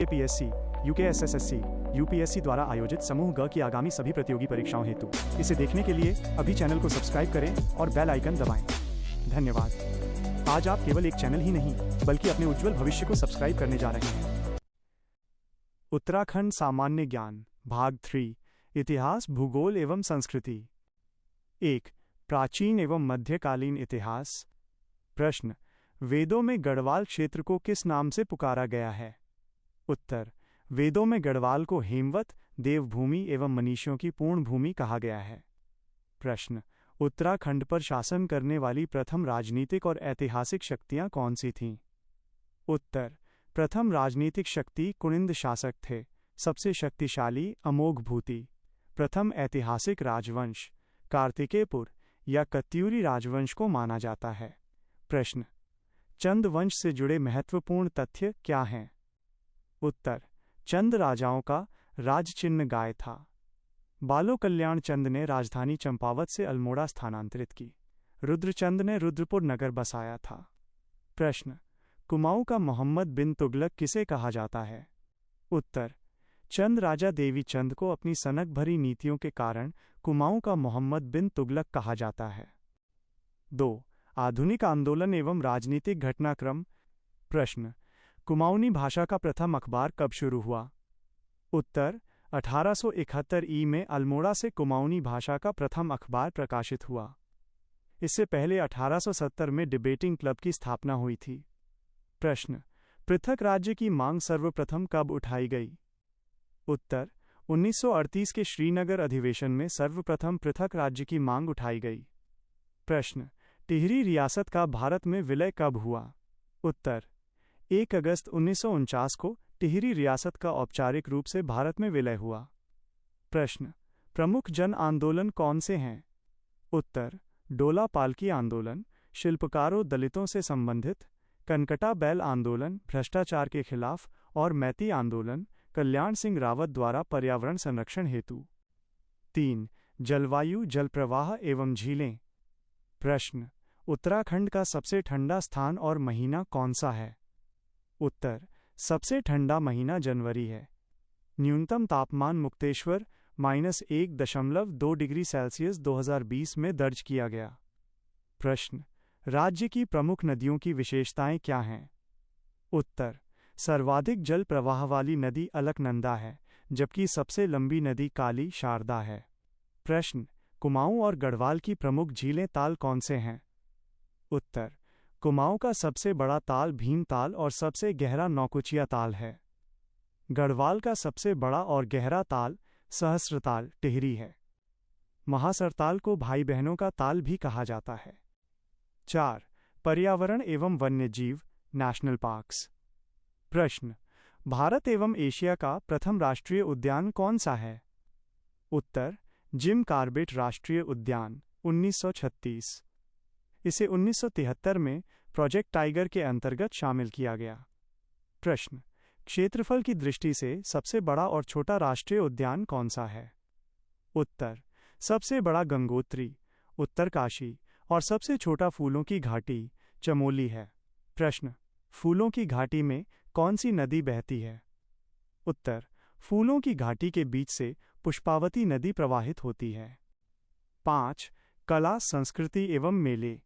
APSC, UKSSSC, UPSC द्वारा आयोजित समूह ग की आगामी सभी प्रतियोगी परीक्षाओं हेतु इसे देखने के लिए अभी चैनल को सब्सक्राइब करें और बेल आइकन दबाएं। धन्यवाद। आज आप केवल एक चैनल ही नहीं बल्कि अपने उज्जवल भविष्य को सब्सक्राइब करने जा रहे हैं। उत्तराखंड सामान्य ज्ञान भाग 3 इतिहास, भूगोल एवं संस्कृति। 1. प्राचीन एवं मध्यकालीन इतिहास। प्रश्न: वेदों में गढ़वाल क्षेत्र को किस नाम से पुकारा गया है? उत्तर: वेदों में गढ़वाल को हेमवत, देवभूमि एवं मनीषियों की पूर्ण भूमि कहा गया है। प्रश्न: उत्तराखंड पर शासन करने वाली प्रथम राजनीतिक और ऐतिहासिक शक्तियां कौन सी थीं? उत्तर: प्रथम राजनीतिक शक्ति कुनिंद शासक थे। सबसे शक्तिशाली अमोघभूति। प्रथम ऐतिहासिक राजवंश कार्तिकेयपुर या कत्यूरी राजवंश को माना जाता है। प्रश्न: चंद वंश से जुड़े महत्वपूर्ण तथ्य क्या हैं? उत्तर: चंद राजाओं का राज चिन्ह गाय था। बालो कल्याण चंद ने राजधानी चंपावत से अल्मोड़ा स्थानांतरित की। रुद्रचंद ने रुद्रपुर नगर बसाया था। प्रश्न: कुमाऊं का मोहम्मद बिन तुगलक किसे कहा जाता है? उत्तर: चंद राजा देवी चंद को अपनी सनक भरी नीतियों के कारण कुमाऊं का मोहम्मद बिन तुगलक कहा जाता है। 2. आधुनिक आंदोलन एवं राजनीतिक घटनाक्रम। प्रश्न: कुमाऊनी भाषा का प्रथम अखबार कब शुरू हुआ? उत्तर: 1871 ई में अल्मोड़ा से कुमाऊनी भाषा का प्रथम अखबार प्रकाशित हुआ। इससे पहले 1870 में डिबेटिंग क्लब की स्थापना हुई थी। प्रश्न: पृथक राज्य की मांग सर्वप्रथम कब उठाई गई? उत्तर: 1938 के श्रीनगर अधिवेशन में सर्वप्रथम पृथक राज्य की मांग उठाई गई। प्रश्न: टिहरी रियासत का भारत में विलय कब हुआ? उत्तर: 1 अगस्त 1949 को टिहरी रियासत का औपचारिक रूप से भारत में विलय हुआ। प्रश्न: प्रमुख जन आंदोलन कौन से हैं? उत्तर: डोला पालकी आंदोलन, शिल्पकारों दलितों से संबंधित, कनकटा बैल आंदोलन भ्रष्टाचार के खिलाफ और मैती आंदोलन कल्याण सिंह रावत द्वारा पर्यावरण संरक्षण हेतु। 3. जलवायु, जलप्रवाह एवं झीलें। प्रश्न: उत्तराखंड का सबसे ठंडा स्थान और महीना कौन सा है? उत्तर: सबसे ठंडा महीना जनवरी है। न्यूनतम तापमान मुक्तेश्वर -1.2 डिग्री सेल्सियस 2020 में दर्ज किया गया। प्रश्न: राज्य की प्रमुख नदियों की विशेषताएं क्या हैं? उत्तर: सर्वाधिक जल प्रवाह वाली नदी अलकनंदा है, जबकि सबसे लंबी नदी काली शारदा है। प्रश्न: कुमाऊं और गढ़वाल की प्रमुख झीलें ताल कौन से हैं? उत्तर: कुमाऊं का सबसे बड़ा ताल भीमताल और सबसे गहरा नौकुचिया ताल है। गढ़वाल का सबसे बड़ा और गहरा ताल सहस्त्रताल टिहरी है। महासरताल को भाई बहनों का ताल भी कहा जाता है। 4. पर्यावरण एवं वन्यजीव नेशनल पार्क्स। प्रश्न: भारत एवं एशिया का प्रथम राष्ट्रीय उद्यान कौन सा है? उत्तर: जिम कॉर्बेट राष्ट्रीय उद्यान 1936। इसे 1973 में प्रोजेक्ट टाइगर के अंतर्गत शामिल किया गया। प्रश्न: क्षेत्रफल की दृष्टि से सबसे बड़ा और छोटा राष्ट्रीय उद्यान कौन सा है? उत्तर: सबसे बड़ा गंगोत्री उत्तरकाशी और सबसे छोटा फूलों की घाटी चमोली है। प्रश्न: फूलों की घाटी में कौन सी नदी बहती है? उत्तर: फूलों की घाटी के बीच से पुष्पावती नदी प्रवाहित होती है। 5. कला, संस्कृति एवं मेले।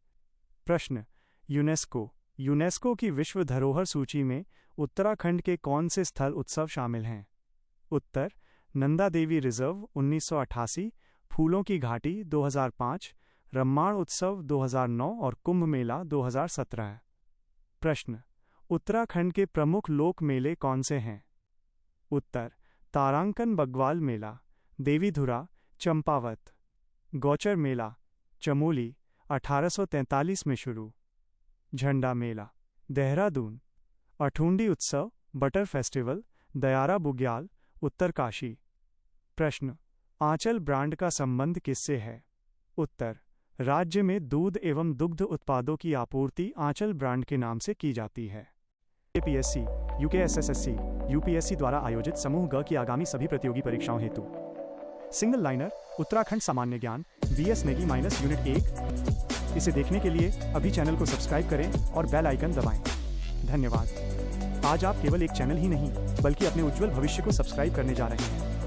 प्रश्न: यूनेस्को की विश्व धरोहर सूची में उत्तराखंड के कौन से स्थल उत्सव शामिल हैं? उत्तर: नंदा देवी रिजर्व 1988, फूलों की घाटी 2005, रम्माण उत्सव 2009 और कुंभ मेला 2017। प्रश्न: उत्तराखंड के प्रमुख लोक मेले कौन से हैं? उत्तर: तारांकन बग्वाल मेला, देवीधुरा चंपावत, गौचर मेला चमोली 1843 में शुरू, झंडा मेला देहरादून, अठुंडी उत्सव बटर फेस्टिवल दयारा बुग्याल उत्तरकाशी। प्रश्न: आंचल ब्रांड का संबंध किससे है? उत्तर: राज्य में दूध एवं दुग्ध उत्पादों की आपूर्ति आंचल ब्रांड के नाम से की जाती है। APSC, UKSSSC, UPSC द्वारा आयोजित समूह ग की आगामी सभी प्रतियोगी परीक्षाओं हेतु सिंगल लाइनर उत्तराखंड सामान्य ज्ञान VS नेगी -यूनिट 1 इसे देखने के लिए अभी चैनल को सब्सक्राइब करें और बेल आइकन दबाएं। धन्यवाद। आज आप केवल एक चैनल ही नहीं बल्कि अपने उज्जवल भविष्य को सब्सक्राइब करने जा रहे हैं।